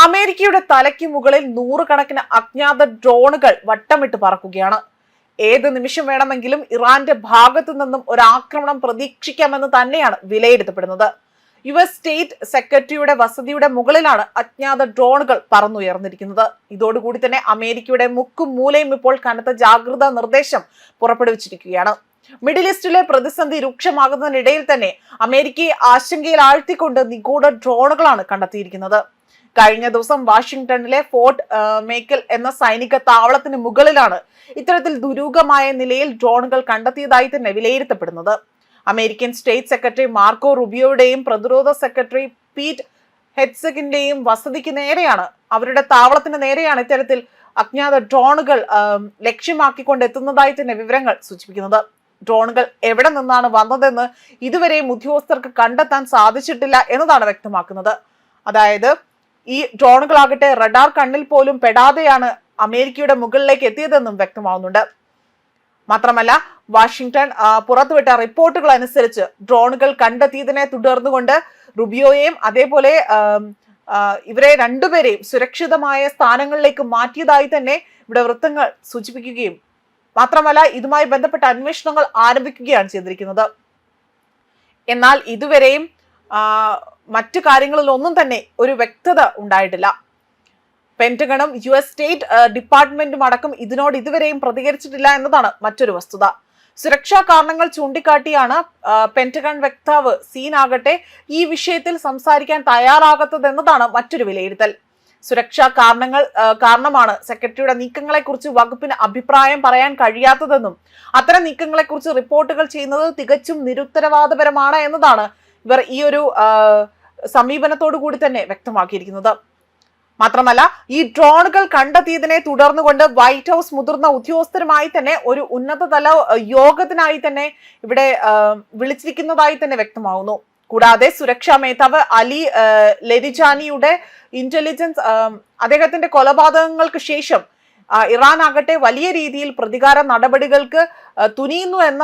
അമേരിക്കയുടെ തലയ്ക്ക് മുകളിൽ നൂറുകണക്കിന് അജ്ഞാത ഡ്രോണുകൾ വട്ടമിട്ട് പറക്കുകയാണ്. ഏത് നിമിഷം വേണമെങ്കിലും ഇറാന്റെ ഭാഗത്തു നിന്നും ഒരു ആക്രമണം പ്രതീക്ഷിക്കാമെന്ന് തന്നെയാണ് വിലയിരുത്തപ്പെടുന്നത്. US സ്റ്റേറ്റ് സെക്രട്ടറിയുടെ വസതിയുടെ മുകളിലാണ് അജ്ഞാത ഡ്രോണുകൾ പറന്നുയർന്നിരിക്കുന്നത്. ഇതോടുകൂടി തന്നെ അമേരിക്കയുടെ മുക്കും മൂലയും ഇപ്പോൾ കനത്ത ജാഗ്രതാ നിർദ്ദേശം പുറപ്പെടുവിച്ചിരിക്കുകയാണ്. മിഡിൽ ഈസ്റ്റിലെ പ്രതിസന്ധി രൂക്ഷമാകുന്നതിനിടയിൽ തന്നെ അമേരിക്കയെ ആശങ്കയിൽ ആഴ്ത്തിക്കൊണ്ട് നിഗൂഢ ഡ്രോണുകളാണ് കണ്ടെത്തിയിരിക്കുന്നത്. കഴിഞ്ഞ ദിവസം വാഷിംഗ്ടണിലെ ഫോർട്ട് മേക്കൽ എന്ന സൈനിക താവളത്തിന് മുകളിലാണ് ഇത്തരത്തിൽ ദുരൂഹമായ നിലയിൽ ഡ്രോണുകൾ കണ്ടെത്തിയതായി തന്നെ വിലയിരുത്തപ്പെടുന്നത്. അമേരിക്കൻ സ്റ്റേറ്റ് സെക്രട്ടറി മാർക്കോ റുബിയോയുടെയും പ്രതിരോധ സെക്രട്ടറി പീറ്റ് ഹെറ്റ്സഗിന്റെയും വസതിക്ക് നേരെയാണ്, അവരുടെ താവളത്തിന് നേരെയാണ് ഇത്തരത്തിൽ അജ്ഞാത ഡ്രോണുകൾ ലക്ഷ്യമാക്കിക്കൊണ്ട് എത്തുന്നതായി തന്നെ വിവരങ്ങൾ സൂചിപ്പിക്കുന്നത്. ഡ്രോണുകൾ എവിടെ നിന്നാണ് വന്നതെന്ന് ഇതുവരെയും ഉദ്യോഗസ്ഥർക്ക് കണ്ടെത്താൻ സാധിച്ചിട്ടില്ല എന്നതാണ് വ്യക്തമാക്കുന്നത്. അതായത് ഈ ഡ്രോണുകളാകട്ടെ റഡാർ കണ്ണിൽ പോലും പെടാതെയാണ് അമേരിക്കയുടെ മുകളിലേക്ക് എത്തിയതെന്നും വ്യക്തമാവുന്നുണ്ട്. മാത്രമല്ല, വാഷിംഗ്ടൺ പുറത്തുവിട്ട റിപ്പോർട്ടുകൾ അനുസരിച്ച് ഡ്രോണുകൾ കണ്ടെത്തിയതിനെ തുടർന്നുകൊണ്ട് റുബിയോയെയും അതേപോലെ ഇവരെ രണ്ടുപേരെയും സുരക്ഷിതമായ സ്ഥാനങ്ങളിലേക്ക് മാറ്റിയതായി തന്നെ ഇവിടെ വൃത്തങ്ങൾ സൂചിപ്പിക്കുകയും മാത്രമല്ല ഇതുമായി ബന്ധപ്പെട്ട അന്വേഷണങ്ങൾ ആരംഭിക്കുകയാണ് ചെയ്തിരിക്കുന്നത്. എന്നാൽ ഇതുവരെയും മറ്റു കാര്യങ്ങളിൽ ഒന്നും തന്നെ ഒരു വ്യക്തത ഉണ്ടായിട്ടില്ല. പെന്റഗണും US സ്റ്റേറ്റ് ഡിപ്പാർട്ട്മെന്റും അടക്കം ഇതിനോട് ഇതുവരെയും പ്രതികരിച്ചിട്ടില്ല എന്നതാണ് മറ്റൊരു വസ്തുത. സുരക്ഷാ കാരണങ്ങൾ ചൂണ്ടിക്കാട്ടിയാണ് പെന്റഗൺ വക്താവ് സീൻ ആകട്ടെ ഈ വിഷയത്തിൽ സംസാരിക്കാൻ തയ്യാറാകാത്തതെന്നതാണ് മറ്റൊരു വിലയിരുത്തൽ. സുരക്ഷാ കാരണമാണ് സെക്രട്ടറിയുടെ നീക്കങ്ങളെക്കുറിച്ച് വകുപ്പിന് അഭിപ്രായം പറയാൻ കഴിയാത്തതെന്നും അത്തരം നീക്കങ്ങളെക്കുറിച്ച് റിപ്പോർട്ടുകൾ ചെയ്യുന്നത് തികച്ചും നിരുത്തരവാദപരമാണ് എന്നതാണ് ഇവർ ഈ ഒരു സമീപനത്തോടു കൂടി തന്നെ വ്യക്തമാക്കിയിരിക്കുന്നത്. മാത്രമല്ല, ഈ ഡ്രോണുകൾ കണ്ടെത്തിയതിനെ തുടർന്നുകൊണ്ട് വൈറ്റ് ഹൗസ് മുതിർന്ന ഉദ്യോഗസ്ഥരുമായി തന്നെ ഒരു ഉന്നതതല യോഗത്തിനായി തന്നെ ഇവിടെ വിളിച്ചിരിക്കുന്നതായി തന്നെ വ്യക്തമാവുന്നു. കൂടാതെ സുരക്ഷാ മേധാവ് അലി ലെരിജാനിയുടെ ഇന്റലിജൻസ് അദ്ദേഹത്തിന്റെ കൊലപാതകങ്ങൾക്ക് ശേഷം ഇറാൻ ആകട്ടെ വലിയ രീതിയിൽ പ്രതികാര നടപടികൾക്ക് തുനിയുന്നു എന്ന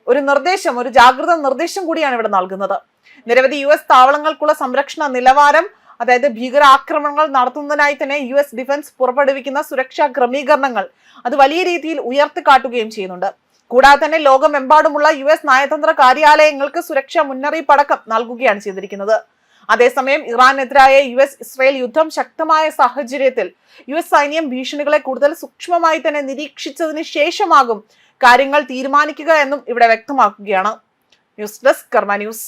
ഒരു നിർദ്ദേശം, ഒരു ജാഗ്രത നിർദ്ദേശം കൂടിയാണ് ഇവിടെ നൽകുന്നത്. നിരവധി US താവളങ്ങൾക്കുള്ള സംരക്ഷണ നിലവാരം, അതായത് ഭീകരാക്രമണങ്ങൾ നടത്തുന്നതിനായി തന്നെ US ഡിഫൻസ് പുറപ്പെടുവിക്കുന്ന സുരക്ഷാ ക്രമീകരണങ്ങൾ അത് വലിയ രീതിയിൽ ഉയർത്തിക്കാട്ടുകയും ചെയ്യുന്നുണ്ട്. കൂടാതെ തന്നെ ലോകമെമ്പാടുമുള്ള US നയതന്ത്ര കാര്യാലയങ്ങൾക്ക് സുരക്ഷാ മുന്നറിയിപ്പ് അടക്കം നൽകുകയാണ് ചെയ്തിരിക്കുന്നത്. അതേസമയം ഇറാനെതിരായ US ഇസ്രായേൽ യുദ്ധം ശക്തമായ സാഹചര്യത്തിൽ US സൈന്യം ഭീഷണികളെ കൂടുതൽ സൂക്ഷ്മമായി തന്നെ നിരീക്ഷിച്ചതിന് ശേഷമാകും കാര്യങ്ങൾ തീരുമാനിക്കുക എന്നും ഇവിടെ വ്യക്തമാക്കുകയാണ്. ന്യൂസ് ഡെസ്ക് കർമ്മ ന്യൂസ്.